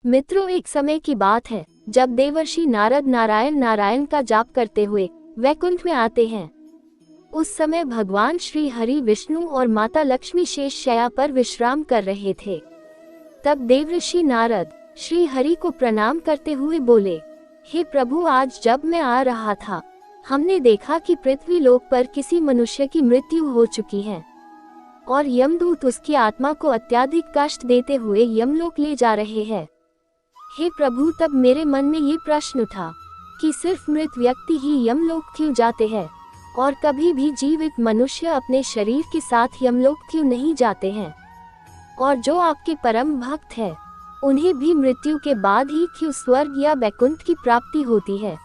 मित्रों, एक समय की बात है जब देवर्षि नारद नारायण नारायण का जाप करते हुए वैकुंठ में आते हैं। उस समय भगवान श्री हरि विष्णु और माता लक्ष्मी शेष शैया पर विश्राम कर रहे थे। तब देवर्षि नारद श्री हरि को प्रणाम करते हुए बोले, हे प्रभु, आज जब मैं आ रहा था हमने देखा कि पृथ्वी लोक पर किसी मनुष्य की मृत्यु हो चुकी है और यमदूत उसकी आत्मा को अत्यधिक कष्ट देते हुए यमलोक ले जा रहे हैं। हे प्रभु, तब मेरे मन में ये प्रश्न उठा कि सिर्फ मृत व्यक्ति ही यमलोक क्यों जाते हैं और कभी भी जीवित मनुष्य अपने शरीर के साथ यमलोक क्यों नहीं जाते हैं, और जो आपके परम भक्त है उन्हें भी मृत्यु के बाद ही क्यों स्वर्ग या वैकुंठ की प्राप्ति होती है।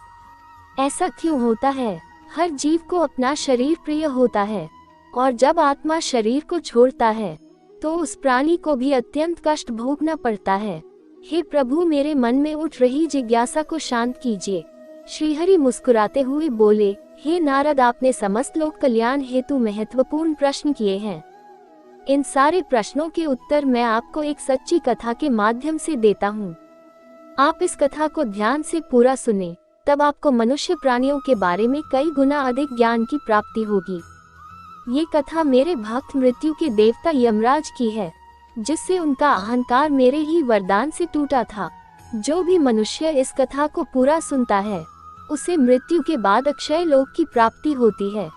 ऐसा क्यों होता है? हर जीव को अपना शरीर प्रिय होता है और जब आत्मा शरीर को छोड़ता है तो उस प्राणी को भी अत्यंत कष्ट भोगना पड़ता है। हे प्रभु, मेरे मन में उठ रही जिज्ञासा को शांत कीजिए। श्रीहरि मुस्कुराते हुए बोले, हे नारद, आपने समस्त लोक कल्याण हेतु महत्वपूर्ण प्रश्न किए हैं। इन सारे प्रश्नों के उत्तर मैं आपको एक सच्ची कथा के माध्यम से देता हूँ। आप इस कथा को ध्यान से पूरा सुने, तब आपको मनुष्य प्राणियों के बारे में कई गुना अधिक ज्ञान की प्राप्ति होगी। ये कथा मेरे भक्त मृत्यु के देवता यमराज की है, जिससे उनका अहंकार मेरे ही वरदान से टूटा था। जो भी मनुष्य इस कथा को पूरा सुनता है उसे मृत्यु के बाद अक्षय लोक की प्राप्ति होती है।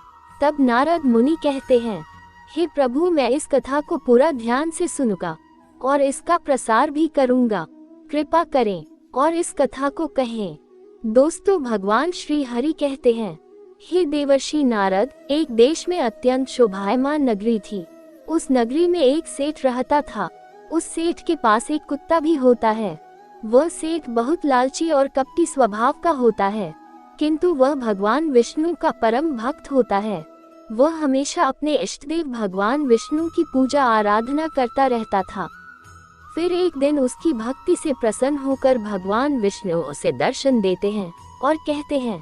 तब नारद मुनि कहते हैं, हे प्रभु, मैं इस कथा को पूरा ध्यान से सुनूंगा और इसका प्रसार भी करूंगा। कृपा करें और इस कथा को कहें। दोस्तों, भगवान श्री हरि कहते हैं, हे देवर्षि नारद, एक देश में अत्यंत शोभायमान नगरी थी। उस नगरी में एक सेठ रहता था। उस सेठ के पास एक कुत्ता भी होता है। वह सेठ बहुत लालची और कपटी स्वभाव का होता है, किंतु वह भगवान विष्णु का परम भक्त होता है। वह हमेशा अपने इष्टदेव भगवान विष्णु की पूजा आराधना करता रहता था। फिर एक दिन उसकी भक्ति से प्रसन्न होकर भगवान विष्णु उसे दर्शन देते हैं और कहते हैं,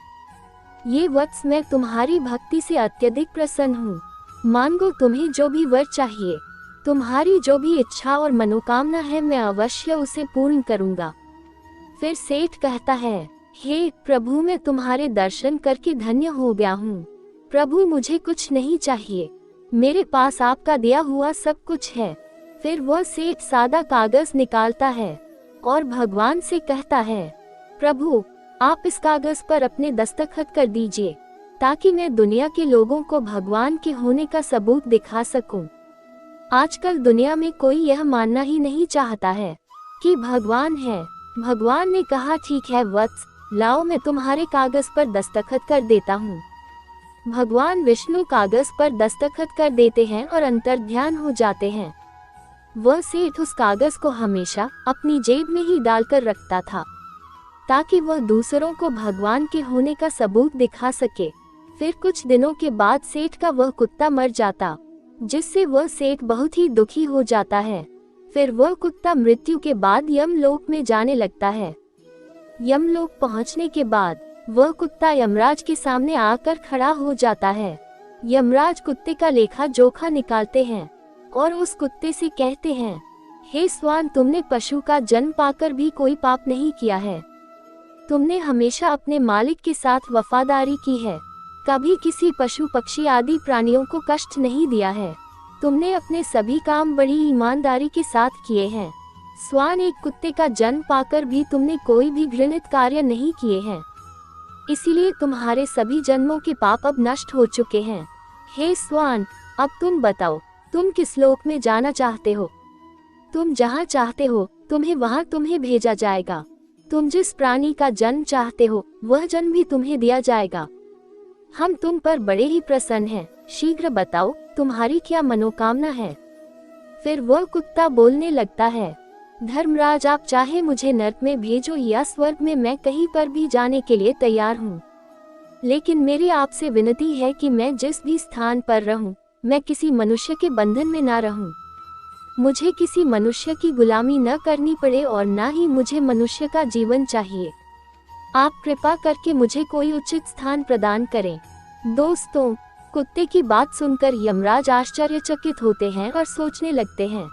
ये वत्स, मैं तुम्हारी भक्ति से अत्यधिक प्रसन्न हूँ। मांगो तुम्हें जो भी वर चाहिए। तुम्हारी जो भी इच्छा और मनोकामना है मैं अवश्य उसे पूर्ण करूँगा। फिर सेठ कहता है, हे प्रभु, मैं तुम्हारे दर्शन करके धन्य हो गया हूँ। प्रभु, मुझे कुछ नहीं चाहिए, मेरे पास आपका दिया हुआ सब कुछ है। फिर वह सेठ सादा कागज निकालता है और भगवान से कहता है, प्रभु, आप इस कागज पर अपने दस्तखत कर दीजिए ताकि मैं दुनिया के लोगों को भगवान के होने का सबूत दिखा सकूं। आजकल दुनिया में कोई यह मानना ही नहीं चाहता है कि भगवान है। भगवान ने कहा, ठीक है वत्स, लाओ, मैं तुम्हारे कागज पर दस्तखत कर देता हूँ। भगवान विष्णु कागज पर दस्तखत कर देते हैं और अंतर्ध्यान हो जाते हैं। वह सेठ उस कागज को हमेशा अपनी जेब में ही डालकर रखता था ताकि वह दूसरों को भगवान के होने का सबूत दिखा सके। फिर कुछ दिनों के बाद सेठ का वह कुत्ता मर जाता, जिससे वह सेठ बहुत ही दुखी हो जाता है। फिर वह कुत्ता मृत्यु के बाद यमलोक में जाने लगता है। यमलोक पहुंचने के बाद वह कुत्ता यमराज के सामने आकर खड़ा हो जाता है। यमराज कुत्ते का लेखा जोखा निकालते हैं और उस कुत्ते से कहते हैं, हे स्वान, तुमने पशु का जन्म पाकर भी कोई पाप नहीं किया है। तुमने हमेशा अपने मालिक के साथ वफादारी की है, कभी किसी पशु पक्षी आदि प्राणियों को कष्ट नहीं दिया है। तुमने अपने सभी काम बड़ी ईमानदारी के साथ किए हैं। स्वान, एक कुत्ते का जन्म पाकर भी तुमने कोई भी घृणित कार्य नहीं किए हैं, इसीलिए तुम्हारे सभी जन्मों के पाप अब नष्ट हो चुके हैं। हे स्वान, अब तुम बताओ, तुम किस लोक में जाना चाहते हो? तुम जहाँ चाहते हो तुम्हें तुम्हें भेजा जाएगा। तुम जिस प्राणी का जन्म चाहते हो वह जन्म भी तुम्हें दिया जाएगा। हम तुम पर बड़े ही प्रसन्न हैं। शीघ्र बताओ, तुम्हारी क्या मनोकामना है? फिर वह कुत्ता बोलने लगता है, धर्मराज, आप चाहे मुझे नरक में भेजो या स्वर्ग में, मैं कहीं पर भी जाने के लिए तैयार हूँ। लेकिन मेरी आपसे विनती है कि मैं जिस भी स्थान पर रहूँ मैं किसी मनुष्य के बंधन में ना रहूँ। मुझे किसी मनुष्य की गुलामी न करनी पड़े और न ही मुझे मनुष्य का जीवन चाहिए। आप कृपा करके मुझे कोई उचित स्थान प्रदान करें। दोस्तों, कुत्ते की बात सुनकर यमराज आश्चर्यचकित होते हैं और सोचने लगते हैं,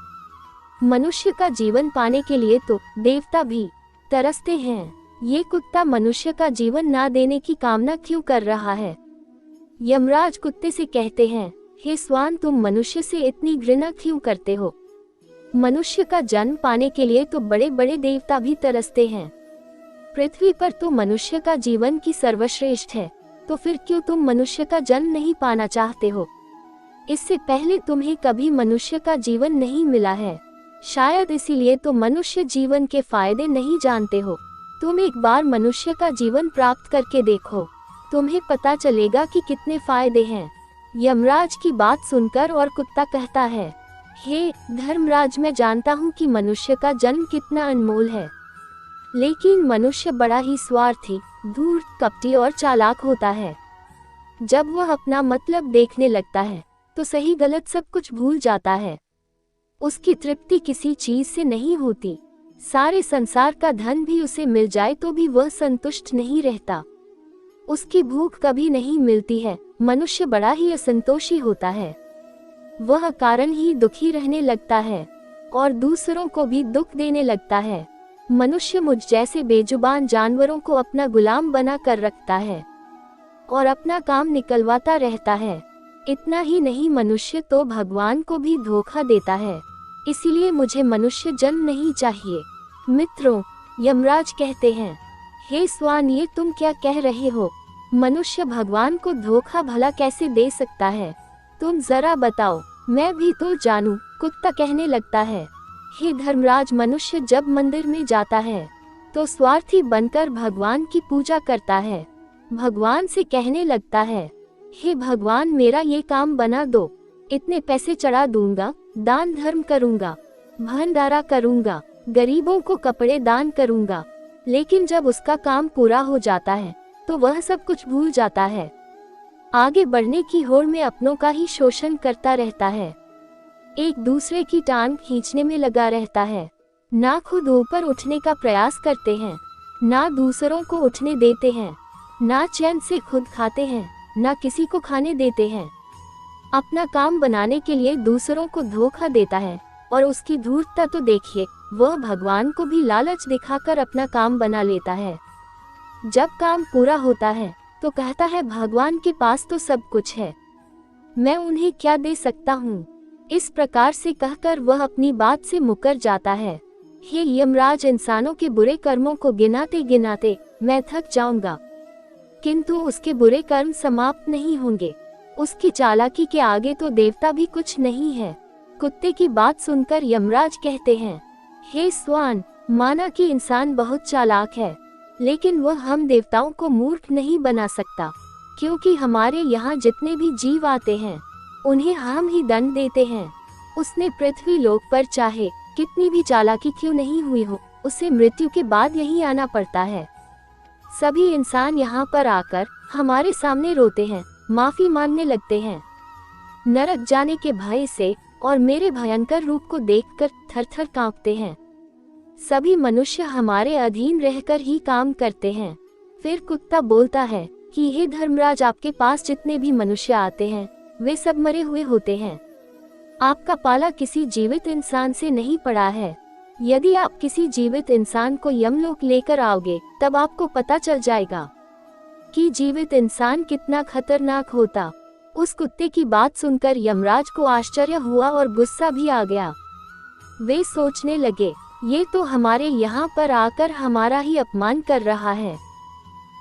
मनुष्य का जीवन पाने के लिए तो देवता भी तरसते हैं। ये कुत्ता मनुष्य का जीवन ना देने की कामना क्यों कर रहा है? यमराज कुत्ते से कहते हैं, हे स्वान, तुम मनुष्य से इतनी घृणा क्यों करते हो? मनुष्य का जन्म पाने के लिए तो बड़े बड़े देवता भी तरसते हैं। पृथ्वी पर तो मनुष्य का जीवन की सर्वश्रेष्ठ है, तो फिर क्यों तुम मनुष्य का जन्म नहीं पाना चाहते हो? इससे पहले तुम्हें कभी मनुष्य का जीवन नहीं मिला है, शायद इसीलिए तो मनुष्य जीवन के फायदे नहीं जानते हो। तुम एक बार मनुष्य का जीवन प्राप्त करके देखो, तुम्हें पता चलेगा कि कितने फायदे हैं। यमराज की बात सुनकर और कुत्ता कहता है, हे धर्मराज, मैं जानता हूँ कि मनुष्य का जन्म कितना अनमोल है, लेकिन मनुष्य बड़ा ही स्वार्थी, धूर्त, कपटी और चालाक होता है। जब वह अपना मतलब देखने लगता है तो सही गलत सब कुछ भूल जाता है। उसकी तृप्ति किसी चीज से नहीं होती। सारे संसार का धन भी उसे मिल जाए तो भी वह संतुष्ट नहीं रहता। उसकी भूख कभी नहीं मिलती है। मनुष्य बड़ा ही असंतोषी होता है। वह कारण ही दुखी रहने लगता है और दूसरों को भी दुख देने लगता है। मनुष्य मुझ जैसे बेजुबान जानवरों को अपना गुलाम बना कर रखता है और अपना काम निकलवाता रहता है। इतना ही नहीं, मनुष्य तो भगवान को भी धोखा देता है। इसीलिए मुझे मनुष्य जन्म नहीं चाहिए। मित्रों, यमराज कहते हैं, हे स्वान, ये तुम क्या कह रहे हो? मनुष्य भगवान को धोखा भला कैसे दे सकता है? तुम जरा बताओ, मैं भी तो जानूं। कुत्ता कहने लगता है, हे धर्मराज, मनुष्य जब मंदिर में जाता है तो स्वार्थी बनकर भगवान की पूजा करता है। भगवान से कहने लगता है, हे भगवान, मेरा ये काम बना दो, इतने पैसे चढ़ा दूंगा, दान धर्म करूंगा, भंडारा करूंगा, गरीबों को कपड़े दान करूंगा। लेकिन जब उसका काम पूरा हो जाता है तो वह सब कुछ भूल जाता है। आगे बढ़ने की होड़ में अपनों का ही शोषण करता रहता है। एक दूसरे की टांग खींचने में लगा रहता है। ना खुद ऊपर उठने का प्रयास करते हैं, ना दूसरों को उठने देते हैं, ना चैन से खुद खाते हैं, ना किसी को खाने देते हैं। अपना काम बनाने के लिए दूसरों को धोखा देता है और उसकी धूर्तता तो देखिए, वह भगवान को भी लालच दिखाकर अपना काम बना लेता है। जब काम पूरा होता है तो कहता है, भगवान के पास तो सब कुछ है, मैं उन्हें क्या दे सकता हूँ। इस प्रकार से कहकर वह अपनी बात से मुकर जाता है। हे यमराज, इंसानों के बुरे कर्मों को गिनाते गिनाते मैं थक जाऊंगा, किंतु उसके बुरे कर्म समाप्त नहीं होंगे। उसकी चालाकी के आगे तो देवता भी कुछ नहीं है। कुत्ते की बात सुनकर यमराज कहते हैं, हे स्वान, माना कि इंसान बहुत चालाक है, लेकिन वह हम देवताओं को मूर्ख नहीं बना सकता, क्योंकि हमारे यहाँ जितने भी जीव आते हैं उन्हें हम ही दंड देते हैं। उसने पृथ्वी लोक पर चाहे कितनी भी चालाकी क्यों नहीं हुई हो, उसे मृत्यु के बाद यहीं आना पड़ता है। सभी इंसान यहाँ पर आकर हमारे सामने रोते हैं, माफी मांगने लगते हैं, नरक जाने के भय से और मेरे भयंकर रूप को देखकर थर-थर कांपते हैं। सभी मनुष्य हमारे अधीन रहकर ही काम करते हैं। फिर कुत्ता बोलता है कि हे धर्मराज, आपके पास जितने भी मनुष्य आते हैं वे सब मरे हुए होते हैं। आपका पाला किसी जीवित इंसान से नहीं पड़ा है। यदि आप किसी जीवित इंसान को यमलोक लेकर आओगे तब आपको पता चल जाएगा कि जीवित इंसान कितना खतरनाक होता। उस कुत्ते की बात सुनकर यमराज को आश्चर्य हुआ और गुस्सा भी आ गया। वे सोचने लगे, ये तो हमारे यहाँ पर आकर हमारा ही अपमान कर रहा है।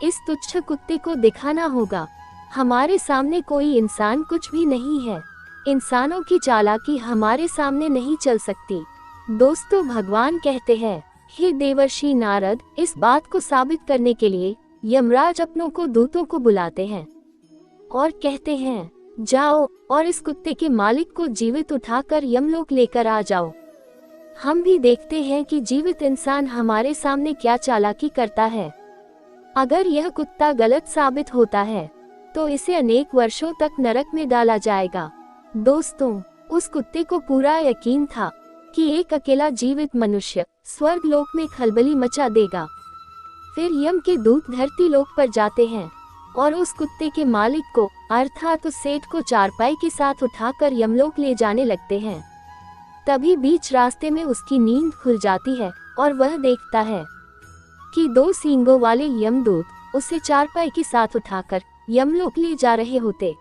इस तुच्छ कुत्ते को दिखाना होगा, हमारे सामने कोई इंसान कुछ भी नहीं है। इंसानों की चालाकी हमारे सामने नहीं चल सकती। दोस्तों, भगवान कहते हैं, हे देवर्षि नारद, इस बात को साबित करने के लिए यमराज अपनों को दूतों को बुलाते हैं और कहते हैं, जाओ और इस कुत्ते के मालिक को जीवित उठाकर यमलोक लेकर आ जाओ। हम भी देखते हैं कि जीवित इंसान हमारे सामने क्या चालाकी करता है। अगर यह कुत्ता गलत साबित होता है तो इसे अनेक वर्षों तक नरक में डाला जाएगा। दोस्तों, उस कुत्ते को पूरा यकीन था कि एक अकेला जीवित मनुष्य स्वर्ग लोक में खलबली मचा देगा। फिर यम के दूत धरती लोक पर जाते हैं और उस कुत्ते के मालिक को अर्थात उस सेठ को चारपाई के साथ उठाकर यमलोक ले जाने लगते हैं। तभी बीच रास्ते में उसकी नींद खुल जाती है और वह देखता है कि 2 सींगों वाले यमदूत उसे चारपाई के साथ उठाकर यमलोक ले जा रहे होते।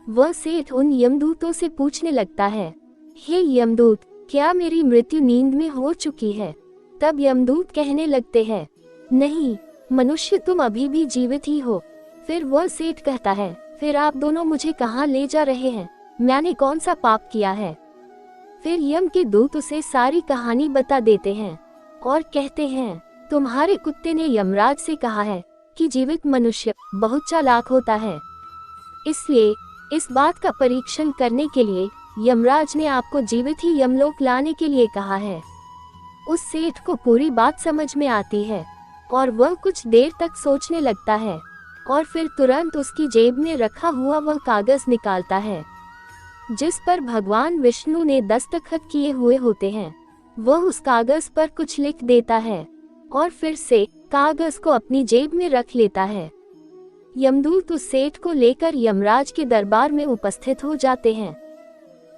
वह सेठ उन यमदूतों से पूछने लगता है, हे यमदूत, क्या मेरी मृत्यु नींद में हो चुकी है? तब यमदूत कहने लगते हैं, नहीं मनुष्य, तुम अभी भी जीवित ही हो। फिर वह सेठ कहता है, फिर आप दोनों मुझे कहाँ ले जा रहे हैं? मैंने कौन सा पाप किया है? फिर यम के दूत उसे सारी कहानी बता देते हैं और कहते हैं, तुम्हारे कुत्ते ने यमराज से कहा है कि जीवित मनुष्य बहुत चालाक होता है, इसलिए इस बात का परीक्षण करने के लिए यमराज ने आपको जीवित ही यमलोक लाने के लिए कहा है। उस सेठ को पूरी बात समझ में आती है और वह कुछ देर तक सोचने लगता है और फिर तुरंत उसकी जेब में रखा हुआ वह कागज निकालता है जिस पर भगवान विष्णु ने दस्तखत किए हुए होते हैं। वह उस कागज पर कुछ लिख देता है और फिर से कागज को अपनी जेब में रख लेता है। यमदूत उस सेठ को लेकर यमराज के दरबार में उपस्थित हो जाते हैं।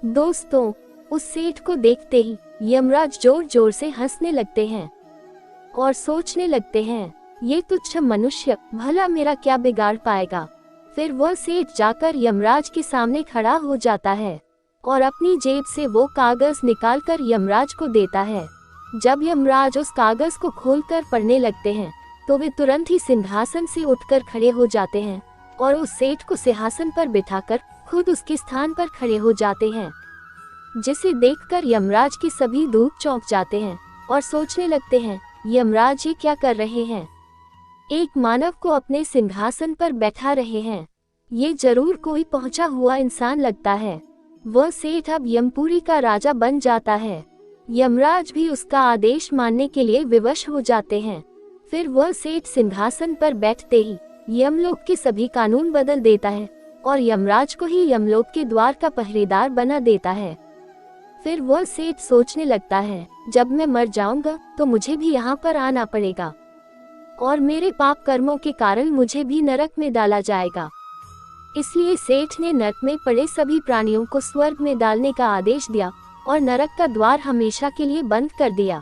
दोस्तों, उस सेठ को देखते ही यमराज जोर जोर से हंसने लगते हैं और सोचने लगते हैं, ये तुच्छ मनुष्य भला मेरा क्या बिगाड़ पाएगा। फिर वह सेठ जाकर यमराज के सामने खड़ा हो जाता है और अपनी जेब से वो कागज निकालकर यमराज को देता है। जब यमराज उस कागज को खोलकर पढ़ने लगते हैं तो वे तुरंत ही सिंहासन से उठकर खड़े हो जाते हैं और उस सेठ को सिंहासन पर बिठाकर खुद उसके स्थान पर खड़े हो जाते हैं, जिसे देखकर यमराज के सभी दूत चौंक जाते हैं और सोचने लगते हैं, यमराज ये क्या कर रहे हैं? एक मानव को अपने सिंहासन पर बैठा रहे हैं। ये जरूर कोई पहुंचा हुआ इंसान लगता है। वह सेठ अब यमपुरी का राजा बन जाता है। यमराज भी उसका आदेश मानने के लिए विवश हो जाते हैं। फिर वह सेठ सिंहासन पर बैठते ही यमलोक के सभी कानून बदल देता है और यमराज को ही यमलोक के द्वार का पहरेदार बना देता है। फिर वह सेठ सोचने लगता है, जब मैं मर जाऊंगा तो मुझे भी यहाँ पर आना पड़ेगा और मेरे पाप कर्मों के कारण मुझे भी नरक में डाला जाएगा। इसलिए सेठ ने नरक में पड़े सभी प्राणियों को स्वर्ग में डालने का आदेश दिया और नरक का द्वार हमेशा के लिए बंद कर दिया।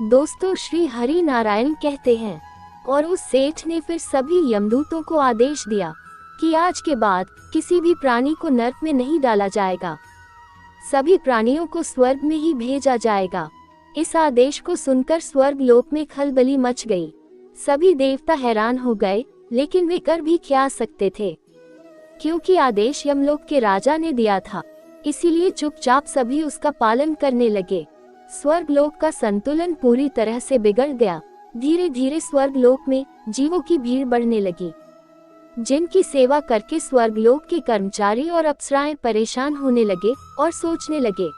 दोस्तों, श्री हरि नारायण कहते हैं, और उस सेठ ने फिर सभी यमदूतों को आदेश दिया कि आज के बाद किसी भी प्राणी को नरक में नहीं डाला जाएगा, सभी प्राणियों को स्वर्ग में ही भेजा जाएगा। इस आदेश को सुनकर स्वर्ग लोक में खलबली मच गई। सभी देवता हैरान हो गए, लेकिन वे कर भी क्या सकते थे, क्योंकि आदेश यमलोक के राजा ने दिया था। इसीलिए चुपचाप सभी उसका पालन करने लगे। स्वर्ग लोक का संतुलन पूरी तरह से बिगड़ गया। धीरे धीरे स्वर्ग लोक में जीवों की भीड़ बढ़ने लगी, जिनकी सेवा करके स्वर्ग लोक के कर्मचारी और अप्सराएं परेशान होने लगे और सोचने लगे,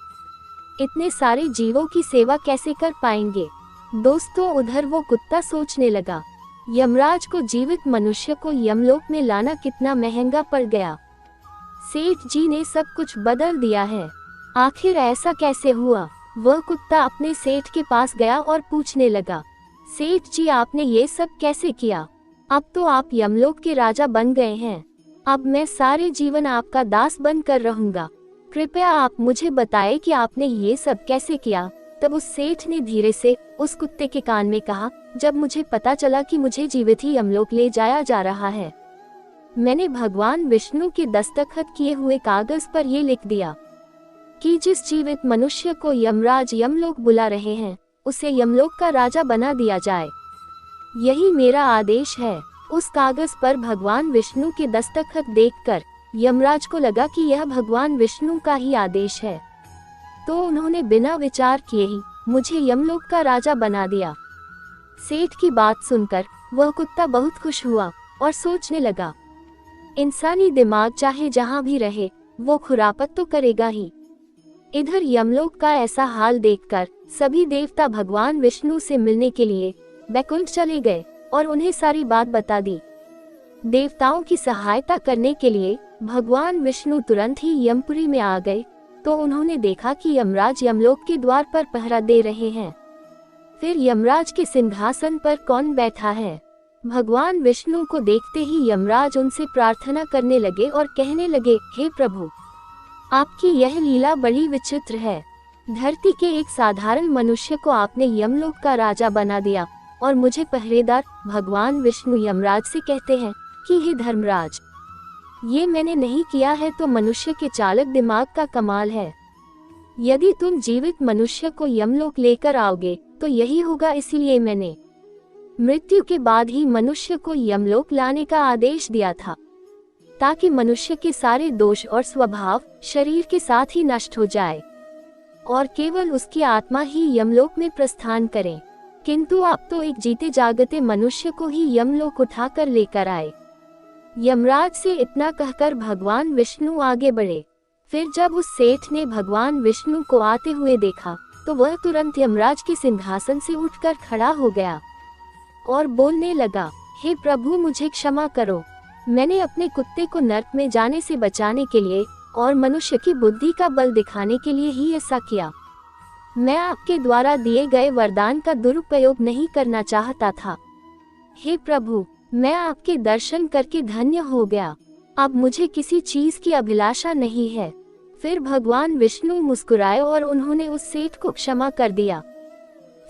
इतने सारे जीवों की सेवा कैसे कर पाएंगे। दोस्तों, उधर वो कुत्ता सोचने लगा, यमराज को जीवित मनुष्य को यमलोक में लाना कितना महंगा पड़ गया। सेठ जी ने सब कुछ बदल दिया है, आखिर ऐसा कैसे हुआ। वह कुत्ता अपने सेठ के पास गया और पूछने लगा, सेठ जी, आपने ये सब कैसे किया? अब तो आप यमलोक के राजा बन गए हैं, अब मैं सारे जीवन आपका दास बनकर रहूंगा। कृपया आप मुझे बताएं कि आपने ये सब कैसे किया। तब उस सेठ ने धीरे से उस कुत्ते के कान में कहा, जब मुझे पता चला कि मुझे जीवित ही यमलोक ले जाया जा रहा है, मैंने भगवान विष्णु के दस्तखत किए हुए कागज पर ये लिख दिया कि जिस जीवित मनुष्य को यमराज यमलोक बुला रहे हैं उसे यमलोक का राजा बना दिया जाए। यही मेरा आदेश है। उस कागज पर भगवान विष्णु के दस्तखत देखकर यमराज को लगा कि यह भगवान विष्णु का ही आदेश है, तो उन्होंने बिना विचार किए ही मुझे यमलोक का राजा बना दिया। सेठ की बात सुनकर वह कुत्ता बहुत खुश हुआ और सोचने लगा, इंसानी दिमाग चाहे जहाँ भी रहे वो खुरापत तो करेगा ही। इधर यमलोक का ऐसा हाल देखकर सभी देवता भगवान विष्णु से मिलने के लिए बैकुंठ चले गए और उन्हें सारी बात बता दी। देवताओं की सहायता करने के लिए भगवान विष्णु तुरंत ही यमपुरी में आ गए, तो उन्होंने देखा कि यमराज यमलोक के द्वार पर पहरा दे रहे हैं। फिर यमराज के सिंहासन पर कौन बैठा है? भगवान विष्णु को देखते ही यमराज उनसे प्रार्थना करने लगे और कहने लगे, हे प्रभु, आपकी यह लीला बड़ी विचित्र है। धरती के एक साधारण मनुष्य को आपने यमलोक का राजा बना दिया और मुझे पहरेदार। भगवान विष्णु यमराज से कहते हैं कि हे धर्मराज, ये मैंने नहीं किया है तो मनुष्य के चालक दिमाग का कमाल है। यदि तुम जीवित मनुष्य को यमलोक लेकर आओगे तो यही होगा, इसीलिए मैंने मृत्यु के बाद ही मनुष्य को यमलोक लाने का आदेश दिया था, ताकि मनुष्य के सारे दोष और स्वभाव शरीर के साथ ही नष्ट हो जाए और केवल उसकी आत्मा ही यमलोक में प्रस्थान करे। किंतु आप तो एक जीते जागते मनुष्य को ही यमलोक उठाकर लेकर आए। यमराज से इतना कहकर भगवान विष्णु आगे बढ़े। फिर जब उस सेठ ने भगवान विष्णु को आते हुए देखा तो वह तुरंत यमराज के सिंहासन से उठकर खड़ा हो गया और बोलने लगा, हे प्रभु, मुझे क्षमा करो। मैंने अपने कुत्ते को नर्क में जाने से बचाने के लिए और मनुष्य की बुद्धि का बल दिखाने के लिए ही ऐसा किया। मैं आपके द्वारा दिए गए वरदान का दुरुपयोग नहीं करना चाहता था। हे प्रभु, मैं आपके दर्शन करके धन्य हो गया। अब मुझे किसी चीज की अभिलाषा नहीं है। फिर भगवान विष्णु मुस्कुराए और उन्होंने उस सेठ को क्षमा कर दिया।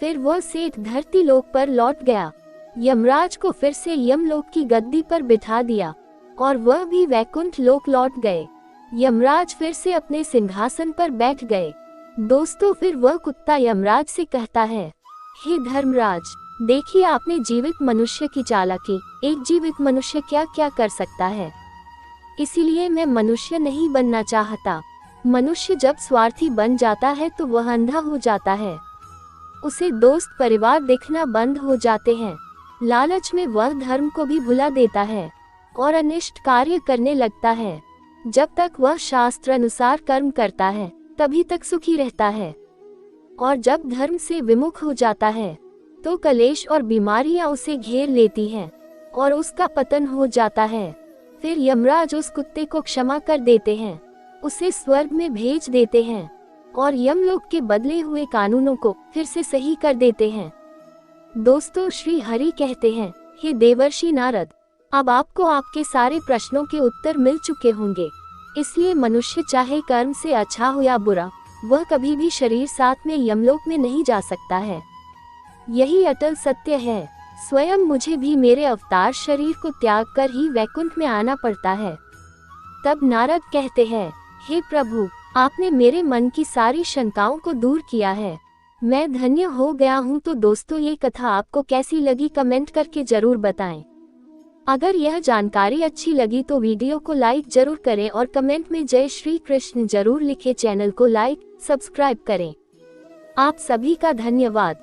फिर वह सेठ धरती लोक पर लौट गया। यमराज को फिर से यमलोक की गद्दी पर बिठा दिया और वह भी वैकुंठ लोक लौट गए। यमराज फिर से अपने सिंहासन पर बैठ गए। दोस्तों, फिर वह कुत्ता यमराज से कहता है, हे धर्मराज, देखिए आपने जीवित मनुष्य की चालाकी। एक जीवित मनुष्य क्या क्या कर सकता है, इसीलिए मैं मनुष्य नहीं बनना चाहता। मनुष्य जब स्वार्थी बन जाता है तो वह अंधा हो जाता है, उसे दोस्त परिवार दिखना बंद हो जाते हैं। लालच में वह धर्म को भी भुला देता है और अनिष्ट कार्य करने लगता है। जब तक वह शास्त्र अनुसार कर्म करता है तभी तक सुखी रहता है, और जब धर्म से विमुख हो जाता है तो कलेश और बीमारियां उसे घेर लेती हैं और उसका पतन हो जाता है। फिर यमराज उस कुत्ते को क्षमा कर देते हैं, उसे स्वर्ग में भेज देते हैं और यमलोक के बदले हुए कानूनों को फिर से सही कर देते हैं। दोस्तों, श्री हरि कहते हैं, हे देवर्षि नारद, अब आपको आपके सारे प्रश्नों के उत्तर मिल चुके होंगे। इसलिए मनुष्य चाहे कर्म से अच्छा हो या बुरा, वह कभी भी शरीर साथ में यमलोक में नहीं जा सकता है। यही अटल सत्य है। स्वयं मुझे भी मेरे अवतार शरीर को त्याग कर ही वैकुंठ में आना पड़ता है। तब नारद कहते हैं, हे प्रभु, आपने मेरे मन की सारी शंकाओं को दूर किया है। मैं धन्य हो गया हूँ। तो दोस्तों, ये कथा आपको कैसी लगी कमेंट करके जरूर बताएं। अगर यह जानकारी अच्छी लगी तो वीडियो को लाइक जरूर करें और कमेंट में जय श्री कृष्ण जरूर लिखें। चैनल को लाइक, सब्सक्राइब करें। आप सभी का धन्यवाद।